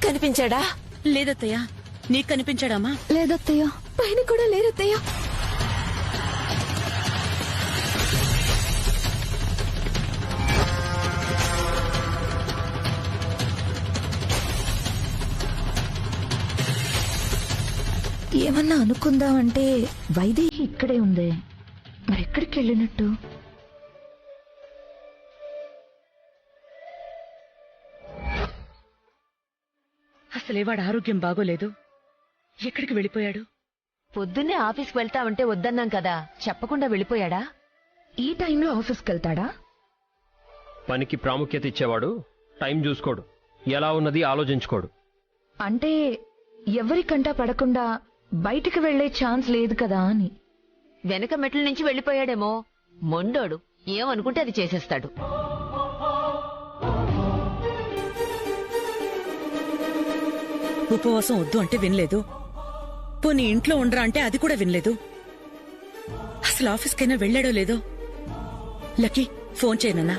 కనిపించాడా? లేదత్తయ్య. నీకు కనిపించాడామా? లేదత్తయ్య. పైన కూడా లేరత్తయ్య. ఏమన్నా అనుకుందామంటే వైదేహి ఇక్కడే ఉందే, మరెక్కడికి వెళ్ళినట్టు? అసలే వాడు ఆరోగ్యం బాగోలేదు. ఎక్కడికి వెళ్ళిపోయాడు? పొద్దున్నే ఆఫీస్కి వెళ్తామంటే వద్దన్నాం కదా, చెప్పకుండా వెళ్ళిపోయాడా? ఈ టైంలో ఆఫీస్కి వెళ్తాడా? పనికి ప్రాముఖ్యత ఇచ్చేవాడు టైం చూసుకోడు, ఎలా ఉన్నది ఆలోచించుకోడు. అంటే ఎవరికంటా పడకుండా బయటికి వెళ్లే ఛాన్స్ లేదు కదా అని. వెనక మెట్ల నుంచి వెళ్ళిపోయాడేమో. మొండోడు, ఏమనుకుంటే అది చేసేస్తాడు. ఉపవాసం వద్దు అంటే వినలేదు. పోనీ ఇంట్లో ఉండరా అంటే అది కూడా వినలేదు. అసలు ఆఫీస్కైనా వెళ్ళాడో లేదో. లక్కీ, ఫోన్ చేయనన్నా.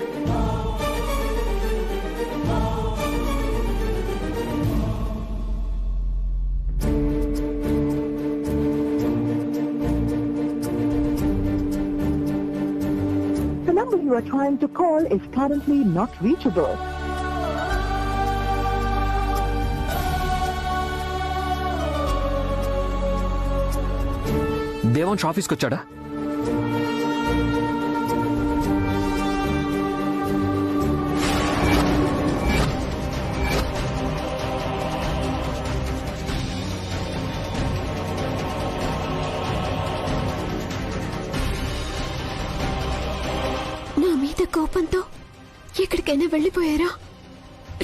The number you are trying to call is currently not reachable. Devansh ఆఫీస్కి వచ్చాడా? నా మీద కోపంతో ఎక్కడికైనా వెళ్ళిపోయారా?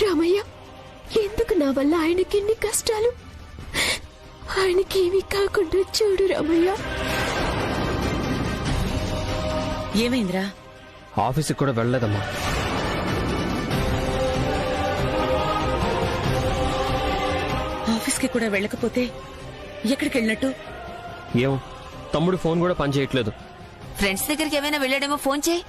రామయ్య, ఎందుకు నా వల్ల ఆయనకి ఎన్ని కష్టాలు? ఆయనకి ఏమీ కాకుండా చూడు రామయ్య. ఏమైందిరా? ఆఫీస్కి కూడా వెళ్ళలేదమ్మా. ఆఫీస్కి కూడా వెళ్ళకపోతే ఎక్కడికి వెళ్ళినట్టు? ఏమో, తమ్ముడు ఫోన్ కూడా పనిచేయట్లేదు. ఫ్రెండ్స్ దగ్గరికి ఏమైనా వెళ్ళాడేమో, ఫోన్ చేయి.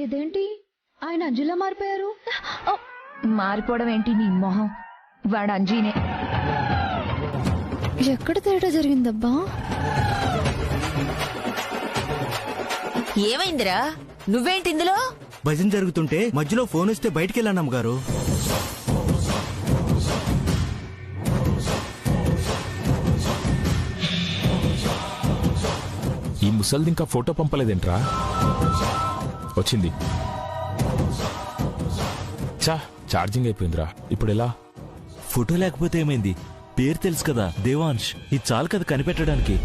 ఇదేంటి, ఆయన అంజులా మారిపోయారు? మారిపోవడం ఏంటి నీ మొహం? వాడు అంజీనే. ఎక్కడ తేడా జరిగిందబ్బా? ఏమైందిరా? నువ్వేంటి ఇందులో? భజన జరుగుతుంటే మధ్యలో ఫోన్ వస్తే బయటికి వెళ్ళాను గారు. ఈ ముసల్ది ఇంకా ఫోటో పంపలేదేంట్రా? వచ్చింది. ఛార్జింగ్ అయిపోయిందిరా. ఇప్పుడు ఎలా? ఫోటో లేకపోతే ఏమైంది? పేరు తెలుసు కదా, దేవాంశ్. ఇది చాలు కదా కనిపెట్టడానికి.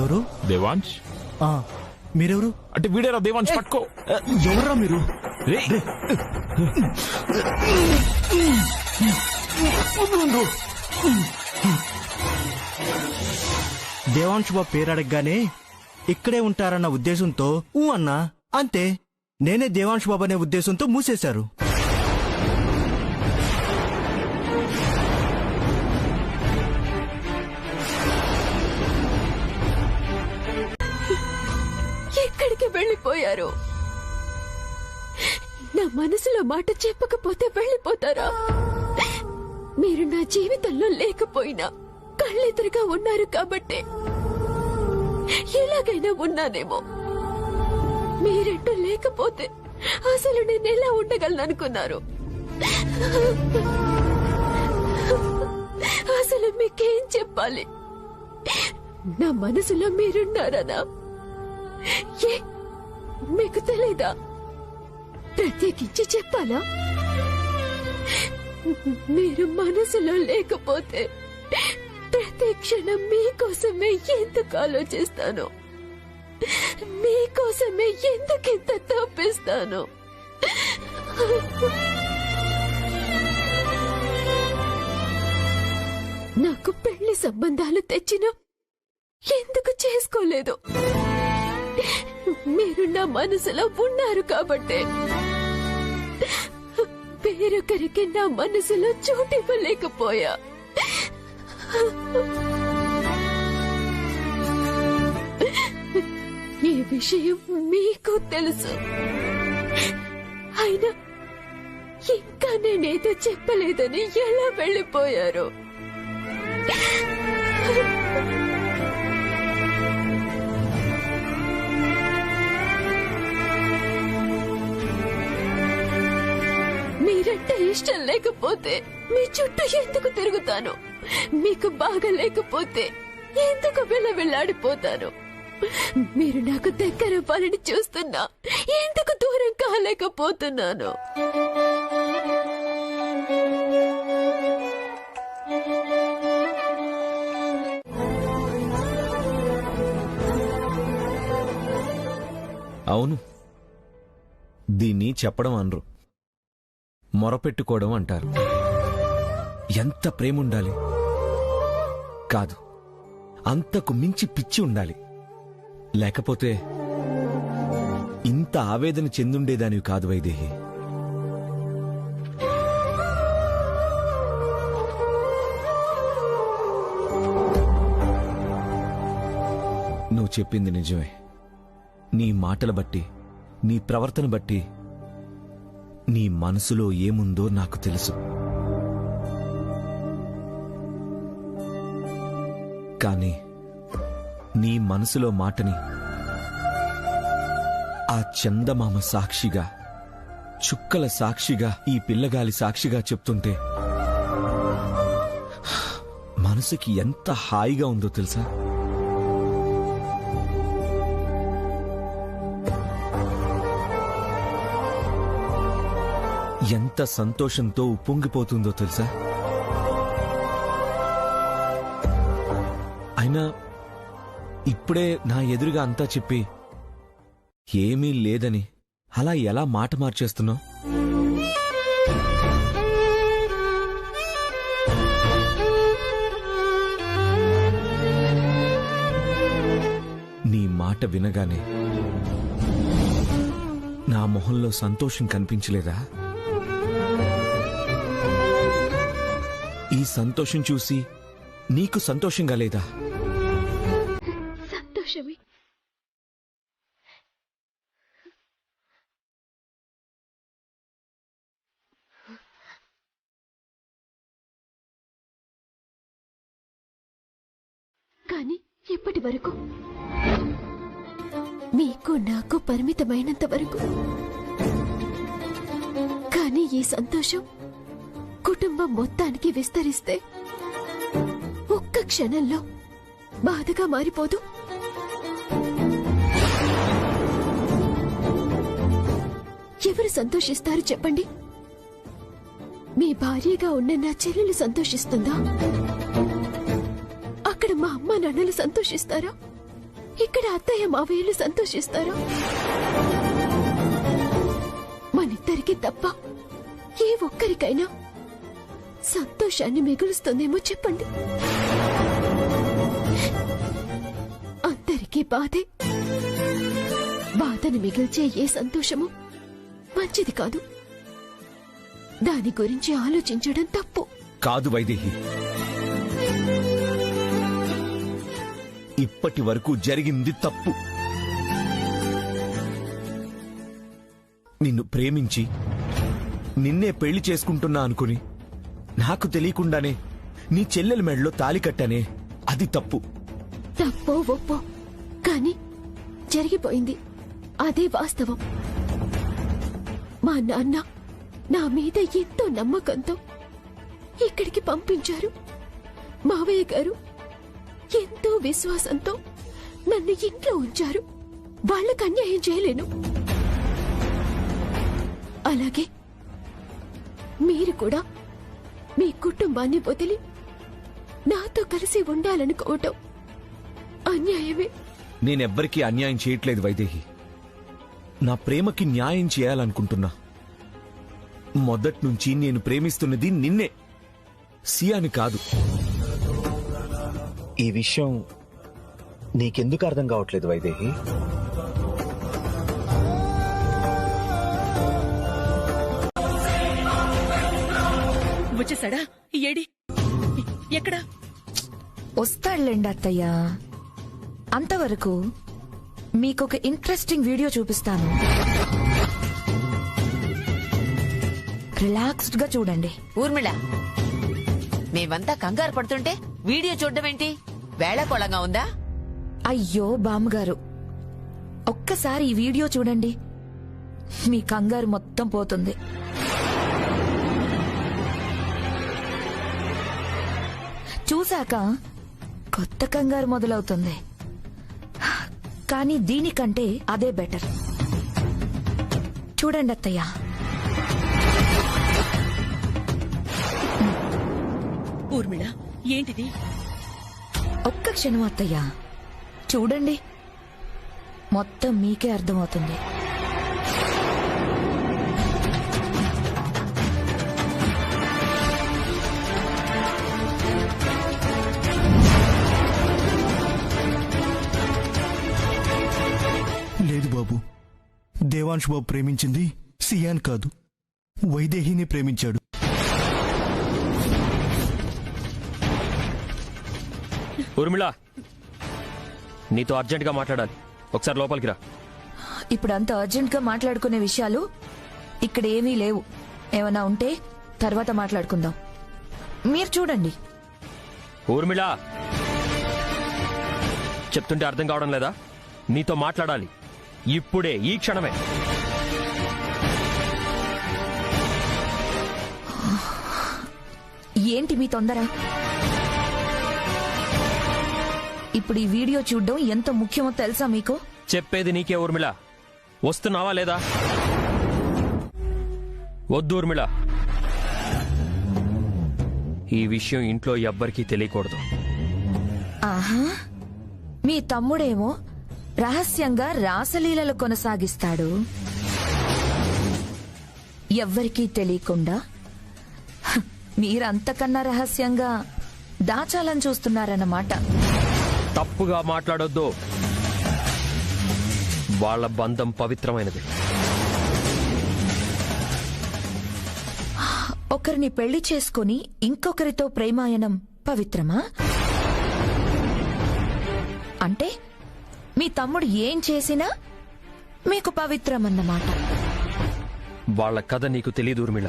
ఎవరు? దేవాంశ్. మీరెవరు? అంటే వీడేరా దేవాంశ్. పట్టుకో. ఎవరా మీరు? దేవాంశ్ బాబు పేరు అడగగానే ఇక్కడే ఉంటారన్న ఉద్దేశంతో అన్నా, అంతే. నేనే దేవాంశ్ బాబు అనే ఉద్దేశంతో మూసేశారు. ఎక్కడికి వెళ్ళిపోయారు? నా మనసులో మాట చెప్పకపోతే వెళ్ళిపోతారా? మీరు నా జీవితంలో లేకపోయినా కళ్ళెదురుగా ఉన్నారు కాబట్టి ఎలాగైనా ఉన్నానేమో. మీరెంటూ లేకపోతే అసలు నేను ఎలా ఉండగలను అనుకున్నారు? అసలు మీకేం చెప్పాలి? నా మనసులో మీరున్నారనా? ఏ మీకు తెలీదా? ప్రత్యేకించి చెప్పాలా? మీరు మనసులో లేకపోతే ప్రతి క్షణం మీకోసమే ఎందుకు ఆలోచిస్తాను? మీకోసమే ఎందుకింత తప్పిస్తాను? నాకు పెళ్లి సంబంధాలు తెచ్చినా ఎందుకు చేసుకోలేదు? మీరు నా మనసులో ఉన్నారు కాబట్టి. వేరొకరికి నా మనసులో చోటివ్వలేకపోయా. ఈ విషయం మీకు తెలుసు. అయినా ఇంకా నేనేదో చెప్పలేదని ఎలా వెళ్ళిపోయారు? మీరంటే ఇష్టం లేకపోతే మీ చుట్టూ ఎందుకు తిరుగుతాను? మీకు బాగా లేకపోతే ఎందుకు వెళ్ళాడిపోతాను? మీరు నాకు దగ్గర పనిని చూస్తున్నా ఎందుకు దూరం కాలేకపోతున్నాను? అవును, దీన్ని చెప్పడం అనరు, మొరపెట్టుకోవడం అంటారు. ఎంత ప్రేముండాలి? కాదు, అంతకు మించి పిచ్చి ఉండాలి. లేకపోతే ఇంత ఆవేదన చెందుండేదానివి కాదు వైదేహి. నువ్వు చెప్పింది నిజమే. నీ మాటల బట్టి, నీ ప్రవర్తన బట్టి నీ మనసులో ఏముందో నాకు తెలుసు. కానీ నీ మనసులో మాటని ఆ చందమామ సాక్షిగా, చుక్కల సాక్షిగా, ఈ పిల్లగాలి సాక్షిగా చెప్తుంటే మనసుకి ఎంత హాయిగా ఉందో తెలుసా? ఎంత సంతోషంతో ఉప్పొంగిపోతుందో తెలుసా? అయినా ఇప్పుడే నా ఎదురుగా అంతా చెప్పి ఏమీ లేదని అలా ఎలా మాట మార్చేస్తున్నావు? నీ మాట వినగానే నా మొహంలో సంతోషం కనిపించలేదా? ఈ సంతోషం చూసి నీకు సంతోషంగా లేదా? సంతోషమే. కానీ ఇప్పటి వరకు మీకు నాకు పరిమితమైనంత వరకు. కానీ ఈ సంతోషం కుటుంబం మొత్తానికి విస్తరిస్తే ఒక్క క్షణంలో బాధగా మారిపోదు? ఎవరు సంతోషిస్తారు చెప్పండి? మీ భార్యగా ఉన్న నా చెల్లెలు సంతోషిస్తుందా? అక్కడ మా అమ్మ నాన్నలు సంతోషిస్తారా? ఇక్కడ అత్తయ్య మావయ్యలు సంతోషిస్తారా? మనిద్దరికి తప్ప ఏ ఒక్కరికైనా సంతోషాన్ని మిగులుస్తుందేమో చెప్పండి. అందరికీ బాధే. బాధను మిగిల్చే ఏ సంతోషము మంచిది కాదు. దాని గురించి ఆలోచించడం తప్పు. కాదు వైదేహి, ఇప్పటి వరకు జరిగింది తప్పు. నిన్ను ప్రేమించి నిన్నే పెళ్లి చేసుకుంటున్నా అనుకుని నాకు తెలియకుండానే నీ చెల్లెల మెడలో తాలి కట్టానే, అది తప్పు. తప్పో ఒప్పో కాని జరిగిపోయింది, అదే వాస్తవం. మా నాన్న నా మీద ఎంతో నమ్మకంతో ఇక్కడికి పంపించారు. మావయ్య గారు ఎంతో విశ్వాసంతో నన్ను ఇంట్లో ఉంచారు. వాళ్ళకు అన్యాయం చేయలేను. అలాగే మీరు కూడా మీ కుటుంబాన్ని వదిలి నాతో కలిసి ఉండాలనుకోవటం అన్యాయమే. నేనెవ్వరికీ అన్యాయం చేయట్లేదు వైదేహి. నా ప్రేమకి న్యాయం చేయాలనుకుంటున్నా. మొదట్నుంచి నేను ప్రేమిస్తున్నది నిన్నే, సియాని కాదు. ఈ విషయం నీకెందుకు అర్థం కావట్లేదు వైదేహి? వచ్చేసాడా? ఏడి ఎక్కడా? వస్తాడులేండి అత్తయ్య. అంతవరకు మీకొక ఇంట్రెస్టింగ్ వీడియో చూపిస్తాను. రిలాక్స్డ్ గా చూడండి. ఊర్మిళ, మేమంతా కంగారు పడుతుంటే వీడియో చూడడం ఏంటి? వేళకోళంగా ఉందా? అయ్యో బామ్మగారు, ఒక్కసారి ఈ వీడియో చూడండి, మీ కంగారు మొత్తం పోతుంది. చూశాక కొత్త కంగారు మొదలవుతుంది. కానీ దీనికంటే అదే బెటర్. చూడండి అత్తయ్య. ఊర్మిళ, ఏంటిది? ఒక్క క్షణం అత్తయ్య, చూడండి, మొత్తం మీకే అర్థమవుతుంది. లేదు బాబు, దేవాంశ్ బాబు ప్రేమించింది సియాన్ కాదు, వైదేహిని ప్రేమించాడు. ఊర్మిళ, నీతో అర్జెంట్గా మాట్లాడాలి. ఒకసారి లోపలికి రా. ఇప్పుడు అంత అర్జెంట్ గా మాట్లాడుకునే విషయాలు ఇక్కడ ఏమీ లేవు. ఏమైనా ఉంటే తర్వాత మాట్లాడుకుందాం. మీరు చూడండి. ఊర్మిళ, చెప్తుంటే అర్థం కావడం లేదా? నీతో మాట్లాడాలి ఇప్పుడే, ఈ క్షణమే. ఏంటి మీ తొందర? ఇప్పుడు ఈ వీడియో చూడడం ఎంత ముఖ్యమో తెలుసా మీకు? చెప్పేది నీకే ఊర్మిళ. వస్తున్నావా లేదా? వద్దు ఊర్మిళ, ఈ విషయం ఇంట్లో ఎవ్వరికీ తెలియకూడదు. ఆహా, మీ తమ్ముడేమో రహస్యంగా రాసలీలలు కొనసాగిస్తాడు. ఎవ్వరికీ తెలియకుండా మీరంతకన్నా రహస్యంగా దాచాలని చూస్తున్నారన్నమాట. తప్పుగా మాట్లాడొద్దు. వాళ్ళ బంధం పవిత్రమైనది. ఒకరిని పెళ్లి చేసుకుని ఇంకొకరితో ప్రేమాయణం పవిత్రమా? అంటే మీ తమ్ముడు ఏం చేసినా మీకు పవిత్రమన్నమాట. వాళ్ళ కథ నీకు తెలీదు ఊర్మిళ.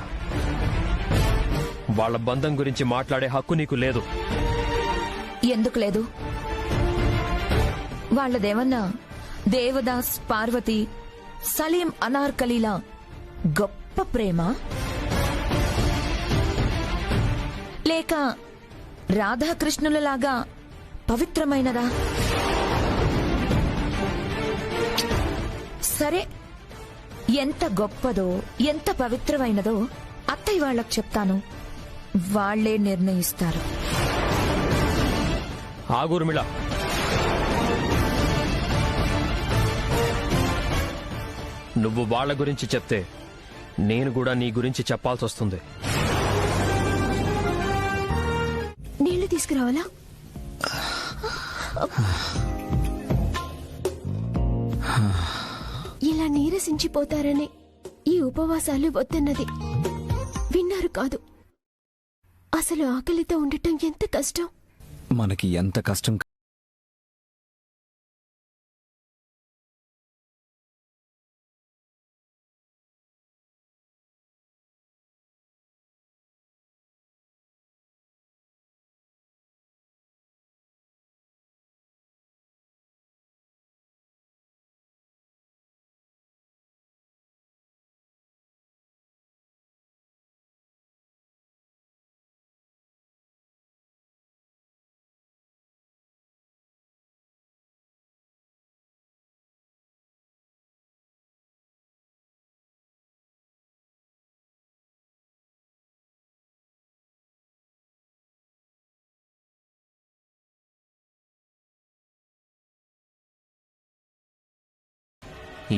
వాళ్ళ బంధం గురించి మాట్లాడే హక్కు నీకు లేదు. ఎందుకు లేదు? వాళ్ళదేమన్నా దేవదాస్ పార్వతి, సలీం అనార్కలీలా గొప్ప ప్రేమ, లేక రాధాకృష్ణులలాగా పవిత్రమైనదా? సరే, ఎంత గొప్పదో ఎంత పవిత్రమైనదో అత్తయ్య వాళ్లకు చెప్తాను. వాళ్లే నిర్ణయిస్తారు. ఆగూర్మిళ, నువ్వు వాళ్ళ గురించి చెప్తే నేను కూడా నీ గురించి చెప్పాల్సి వస్తుంది. నీళ్లు తీసుకురావాలా? ఇలా నీరసించిపోతారని ఈ ఉపవాసాలు వద్దన్నది విన్నారు కాదు. అసలు ఆకలితో ఉండటం ఎంత కష్టం. మనకి ఎంత కష్టం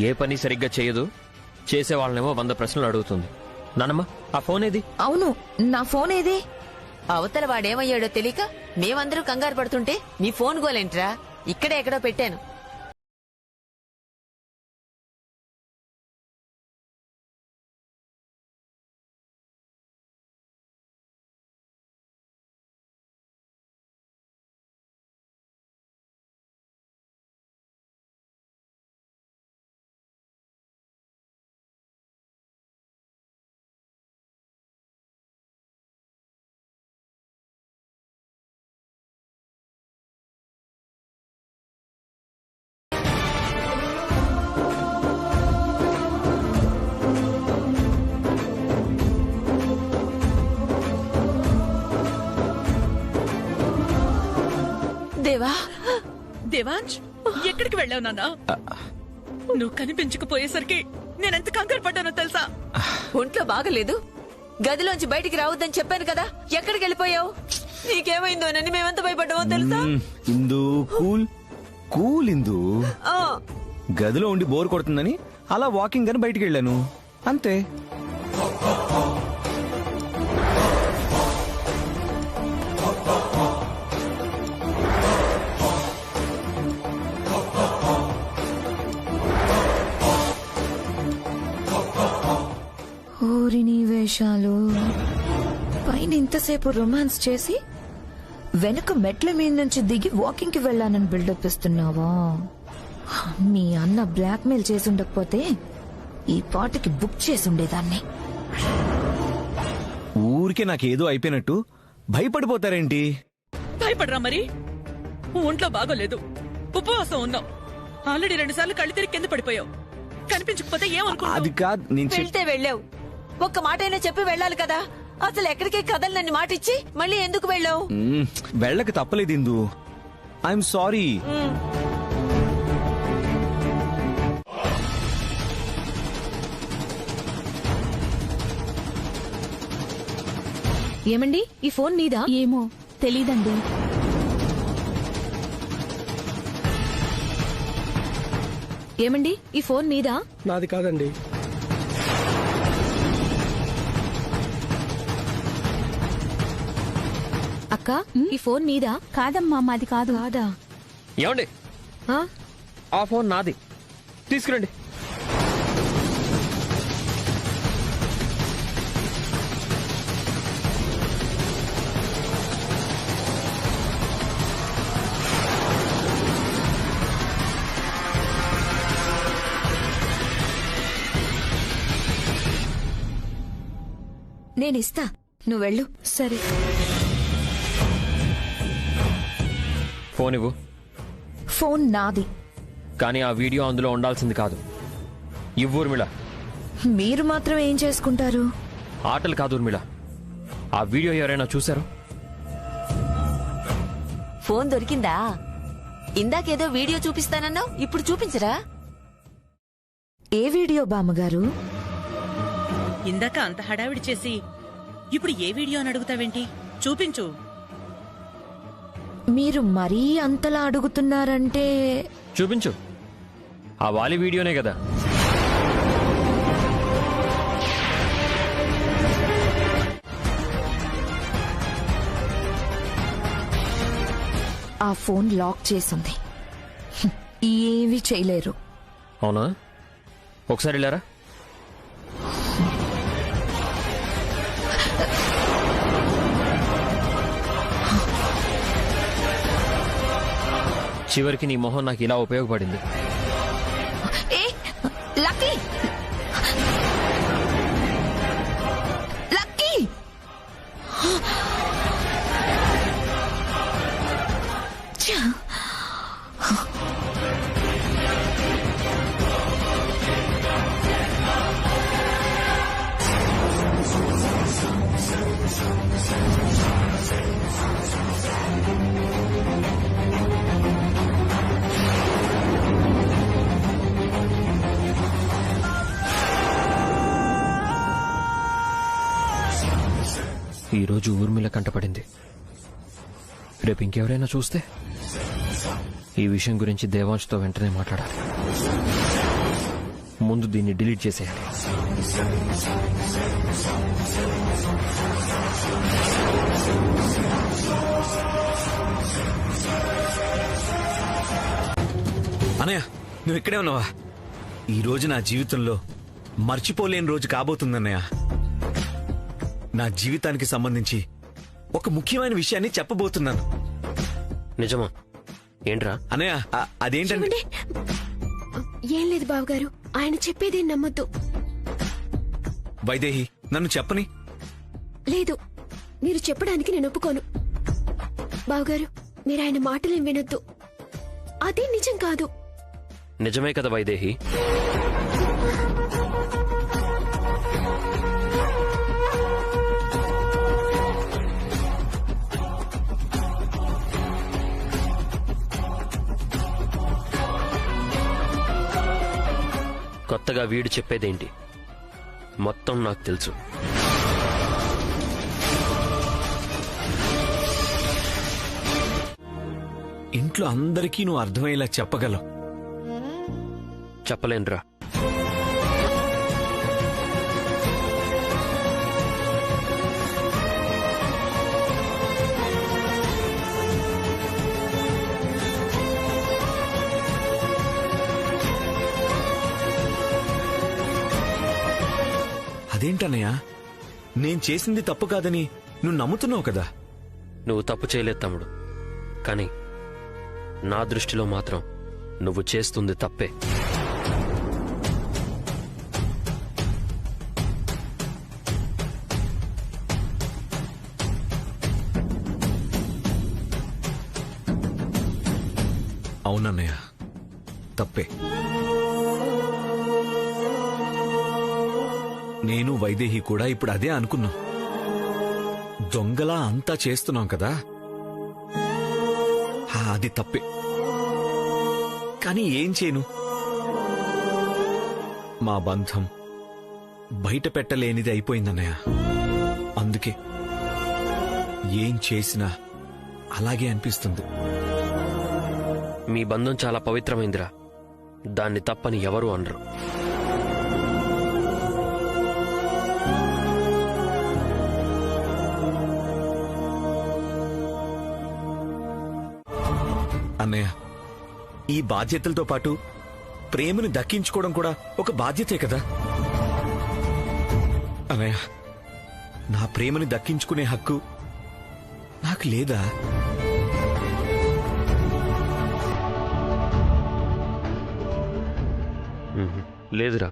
ఏ పని సరిగ్గా చేయదు, చేసే వాళ్ళనేమో 100 ప్రశ్నలు అడుగుతుంది. నానమ్మ, ఆ ఫోన్ ఏది? అవును, నా ఫోన్ ఏది? అవతల వాడేమయ్యాడో తెలియక మేమందరూ కంగారు పడుతుంటే నీ ఫోన్ గోలేంట్రా? ఇక్కడే ఎక్కడో పెట్టాను. దేవా, దేవాంశ్, ఎక్కడికి వెళ్ళావు నాన్నా? నువ్వు కనిపించకపోయేసరికి నేనెంత కంగారు పడ్డానో తెలుసా? ఒంట్లో బాగలేదు, గదిలోంచి బయటికి రావద్దని చెప్పాను కదా, ఎక్కడికి వెళ్ళిపోయావు? నీకేమైందోనని మేమంత భయపడ్డామో తెలుసా? ఇందు కూల్ కూల్ ఇందు. ఆ, గదిలో ఉండి బోర్ కొడుతుందని అలా వాకింగ్ అని బయటికి వెళ్ళాను అంతే. ఊరిని వేషాలు, పైన ఇంతసేపు రొమాన్స్ చేసి వెనక మెట్ల మీద నుంచి దిగి వాకింగ్ కి వెళ్ళానని బిల్డప్ ఇస్తున్నావా? మీ అన్న బ్లాక్ మెయిల్ చేసి ఉండకపోతే ఈ పాటకి బుక్ చేసి ఉండేదాన్ని. ఊరికే నాకేదో అయిపోయినట్టు భయపడిపోతారేంటి? భయపడరా మరి? ఒంట్లో బాగోలేదు, ఉపవాసం ఉన్నావు, ఆల్రెడీ 2 సార్లు కళ్ళు తిరిగి కింద పడిపోయావు. కనిపించకపోతే అది ఏమనుకుంటావు? కాదు నేను వెళ్తే వెళ్ళావు, ఒక్క మాటైనా చెప్పి వెళ్ళాలి కదా. అసలు ఎక్కడికి కదలనని మాట ఇచ్చి మళ్ళీ ఎందుకు వెళ్ళావు? వెళ్ళక తప్పలేదు ఇందు. I'm sorry. ఏమండి, ఈ ఫోన్ నీదా? ఏమో తెలీదండి. ఏమండి, ఈ ఫోన్ నీదా? నాది కాదండి. అక్క, ఈ ఫోన్ నీదా? కాదమ్మా, మాది కాదు. కాదా? ఏమండి, ఆ ఫోన్ నాది, తీసుకురండి. నేనిస్తా, నువ్వు వెళ్ళు. సరే. ఫోన్ ఇవ్వు. ఫోన్ నాది. కానీ ఆ వీడియో అందులో ఉండాల్సింది కాదు. ఇవ్వు ఊర్మిళ. మీరు మాత్రం ఏం చేసుకుంటారు? ఆటలు కాదు ఊర్మిళ, ఆ వీడియో ఎవరైనా చూశారు? ఫోన్ దొరికిందా? ఇందాకేదో వీడియో చూపిస్తానన్నావు, ఇప్పుడు చూపించరా? ఏ వీడియో బామ్మగారు? ఇందాక అంత హడావిడి చేసి ఇప్పుడు ఏ వీడియో అని అడుగుతావేంటి? చూపించు. మీరు మరీ అంతలా అడుగుతున్నారంటే చూపించు. ఆ వాలి వీడియోనే కదా. ఆ ఫోన్ లాక్ చేసుంది, ఏమీ చేయలేరు. అవునా? ఒకసారి వెళ్ళారా? చివరికి నీ మొహం నాకు ఇలా ఉపయోగపడింది. ఏ లక్కీ, లక్కీ! ఈరోజు ఊర్మిళ కంటపడింది. రేపు ఇంకెవరైనా చూస్తే ఈ విషయం గురించి దేవాంశ్తో వెంటనే మాట్లాడాలి. ముందు దీన్ని డిలీట్ చేసేయాలి. అనయ్య, నువ్వు ఇక్కడే ఉన్నావా? ఈ రోజు నా జీవితంలో మర్చిపోలేని రోజు కాబోతుందన్నయ్య. నా జీవితానికి సంబంధించి ఒక ముఖ్యమైన విషయాన్ని చెప్పబోతున్నాను. నిజమా? ఏంట్రా? అనయ్య, అదేంటంటే చూడండి. ఏం లేదు బావగారు, ఆయన చెప్పేదేం నమ్మొద్దు. వైదేహి, నన్ను చెప్పని. లేదు, మీరు చెప్పడానికి నేను ఒప్పుకోను. బావగారు, మీరు ఆయన మాటలేం వినొద్దు. అదే నిజం కాదు. నిజమే కదా వైదేహి? కొత్తగా వీడు చెప్పేదేంటి? మొత్తం నాకు తెలుసు. ఇంట్లో అందరికీ నువ్వు అర్థమయ్యేలా చెప్పగలవు. చెప్పలేనురా. అదేంటన్నయ్య, నేను చేసింది తప్పు కాదని నువ్వు నమ్ముతున్నావు కదా? నువ్వు తప్పు చేయలేదు తమ్ముడు, కానీ నా దృష్టిలో మాత్రం నువ్వు చేస్తుంది తప్పే. అవునన్నయ్య, తప్పే. నేను వైదేహి కూడా ఇప్పుడు అదే అనుకున్నాం. దొంగలా అంతా చేస్తున్నాం కదా, అది తప్పే. కానీ ఏం చేయను, మా బంధం బయట పెట్టలేనిది అయిపోయిందన్నయ్య. అందుకే ఏం చేసినా అలాగే అనిపిస్తుంది. మీ బంధం చాలా పవిత్రమైందిరా, దాన్ని తప్పని ఎవరూ అనరు. అన్నయ్య, ఈ బాధ్యతలతో పాటు ప్రేమను దక్కించుకోవడం కూడా ఒక బాధ్యతే కదా? అన్నయ్య, నా ప్రేమని దక్కించుకునే హక్కు నాకు లేదా? లేదురా.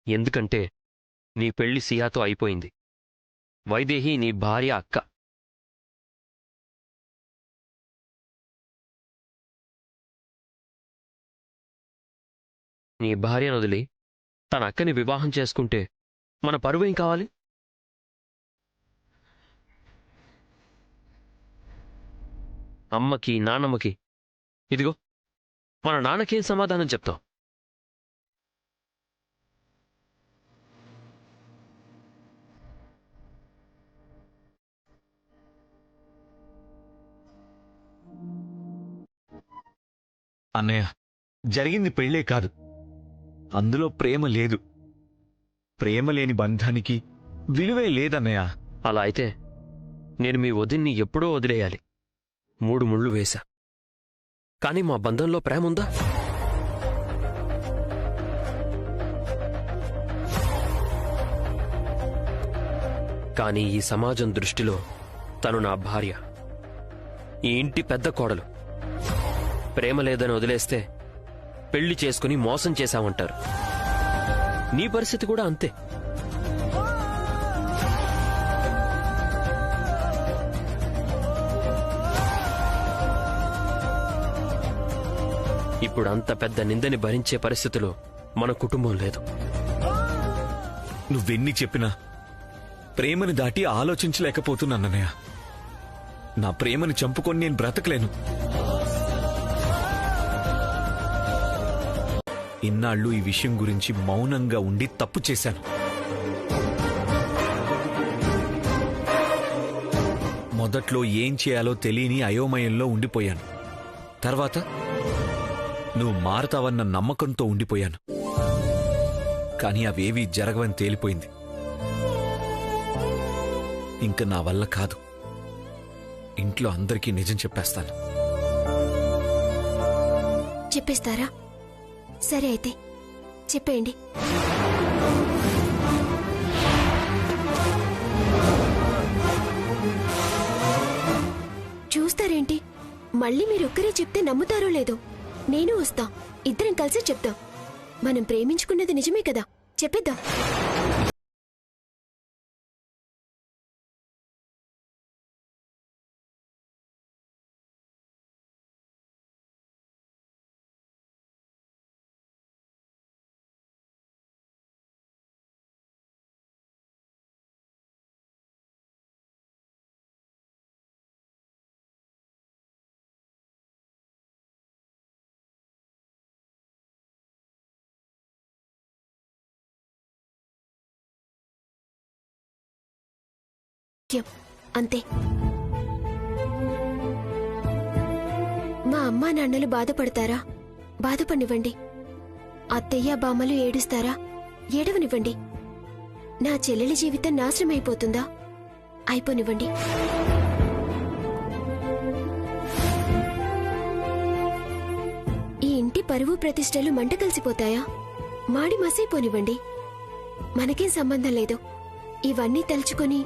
ఎందుకంటే నీ పెళ్లి సియాతో అయిపోయింది. వైదేహి నీ భార్య, అక్క. నీ భార్యను వదిలి తన అక్కని వివాహం చేసుకుంటే మన పరువేం కావాలి? అమ్మకి, నాన్నమ్మకి, ఇదిగో మన నాన్నకేం సమాధానం చెప్తావు? అన్నయ్య, జరిగింది పెళ్లే కాదు, అందులో ప్రేమ లేదు. ప్రేమ లేని బంధానికి విలువే లేదన్నయ్య. అలా అయితే నేను మీ వదిన్ని ఎప్పుడో వదిలేయాలి. 3 ముళ్ళు వేశా. కానీ మా బంధంలో ప్రేమ ఉందా? కానీ ఈ సమాజం దృష్టిలో తను నా భార్య, ఈ ఇంటి పెద్ద కోడలు. ప్రేమ లేదని వదిలేస్తే పెళ్లి చేసుకుని మోసం చేశామంటారు. నీ పరిస్థితి కూడా అంతే. ఇప్పుడు అంత పెద్ద నిందని భరించే పరిస్థితిలో మన కుటుంబం లేదు. నువ్వెన్ని చెప్పినా ప్రేమని దాటి ఆలోచించలేకపోతున్నానన్నయ్య. నా ప్రేమని చంపుకొని నేను బ్రతకలేను. ఇన్నాళ్ళు ఈ విషయం గురించి మౌనంగా ఉండి తప్పు చేశాను. మొదట్లో ఏం చేయాలో తెలియని అయోమయంలో ఉండిపోయాను. తర్వాత నువ్వు మారతావన్న నమ్మకంతో ఉండిపోయాను. కానీ అవేవీ జరగవని తేలిపోయింది. ఇంక నా వల్ల కాదు. ఇంట్లో అందరికీ నిజం చెప్పేస్తాను. చెప్పేస్తారా? సరే అయితే చెప్పేయండి. చూస్తారేంటి? మళ్ళీ మీరొక్కరే చెప్తే నమ్ముతారో లేదో. నేను వస్తా, ఇద్దరం కలిసి చెప్తాం. మనం ప్రేమించుకున్నది నిజమే కదా, చెప్పేద్దాం. అంతే. మా అమ్మా నాన్నలు బాధపడతారా? బాధపడివ్వండి. అత్తయ్య బామ్మలు ఏడుస్తారా? ఏడవనివ్వండి. నా చెల్లెలి జీవితం నాశనమైపోతుందా? అయిపోనివ్వండి. ఈ ఇంటి పరువు ప్రతిష్టలు మంట కలిసిపోతాయా? మాడి మసైపోనివ్వండి. మనకేం సంబంధం లేదు. ఇవన్నీ తలుచుకొని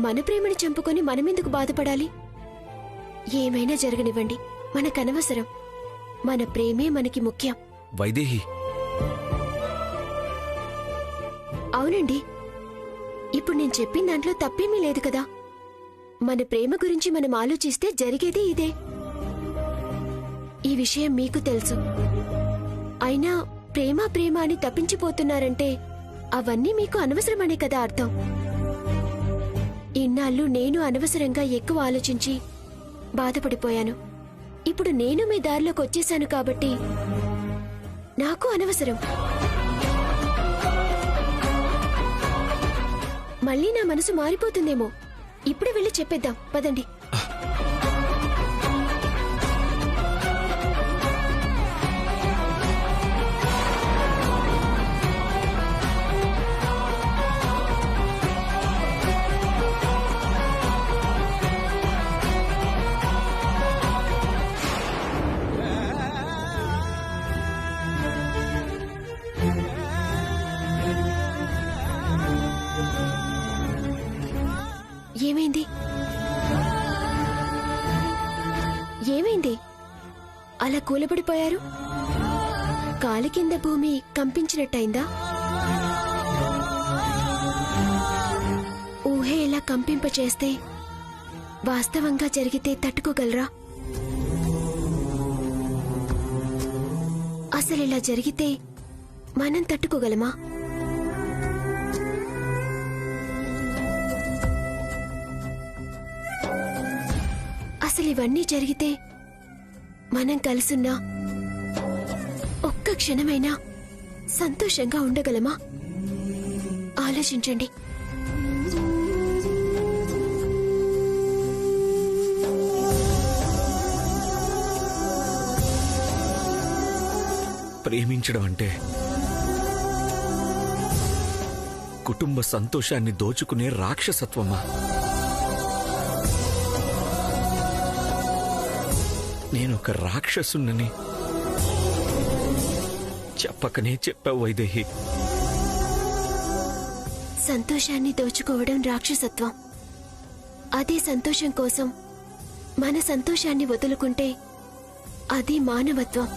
మన ప్రేమని చంపుకొని మనమెందుకు బాధపడాలి? ఏమైనా జరగనివ్వండి, మనకనవసరం. మన ప్రేమే మనకి ముఖ్యం. వైదేహి, అవునండి, ఇప్పుడు నేను చెప్పిన దాంట్లో తప్పేమీ లేదు కదా. మన ప్రేమ గురించి మనం ఆలోచిస్తే జరిగేది ఇదే. ఈ విషయం మీకు తెలుసు. అయినా ప్రేమ ప్రేమ అని తప్పించిపోతున్నారంటే అవన్నీ మీకు అనవసరమనే కదా అర్థం. ఇన్నాళ్ళు నేను అనవసరంగా ఎక్కువ ఆలోచించి బాధపడిపోయాను. ఇప్పుడు నేను మీ దారిలోకి వచ్చేశాను కాబట్టి నాకు అనవసరం. మళ్ళీ నా మనసు మారిపోతుందేమో. ఇప్పుడు వెళ్ళి చెప్పేద్దాం, పదండి. ఏమైంది? ఏమైంది? అలా కూలబడిపోయారు? కాలి కింద భూమి కంపించినట్టయిందా? ఊహే ఇలా కంపింపచేస్తే వాస్తవంగా జరిగితే తట్టుకోగలరా? అసలిలా జరిగితే మనం తట్టుకోగలమా? అసలు ఇవన్నీ జరిగితే మనం కలుసున్నా ఒక్క క్షణమైనా సంతోషంగా ఉండగలమా? ఆలోచించండి. ప్రేమించడం అంటే కుటుంబ సంతోషాన్ని దోచుకునే రాక్షసత్వమా? నేనొక రాక్షసున్నని చెప్పకనే చెప్పావు వైదేహి. సంతోషాన్ని దోచుకోవడం రాక్షసత్వం. అదే సంతోషం కోసం మన సంతోషాన్ని వదులుకుంటే అది మానవత్వం.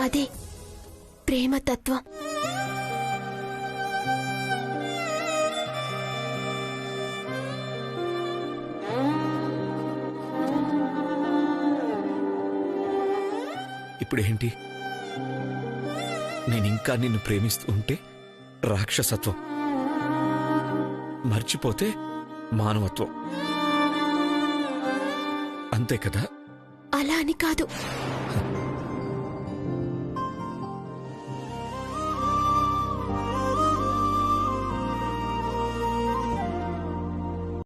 అదే ప్రేమతత్వం. ఇప్పుడేంటి? నేనింకా నిన్ను ప్రేమిస్తూ ఉంటే రాక్షసత్వం, మర్చిపోతే మానవత్వం. అంతే కదా? అలా అని కాదు.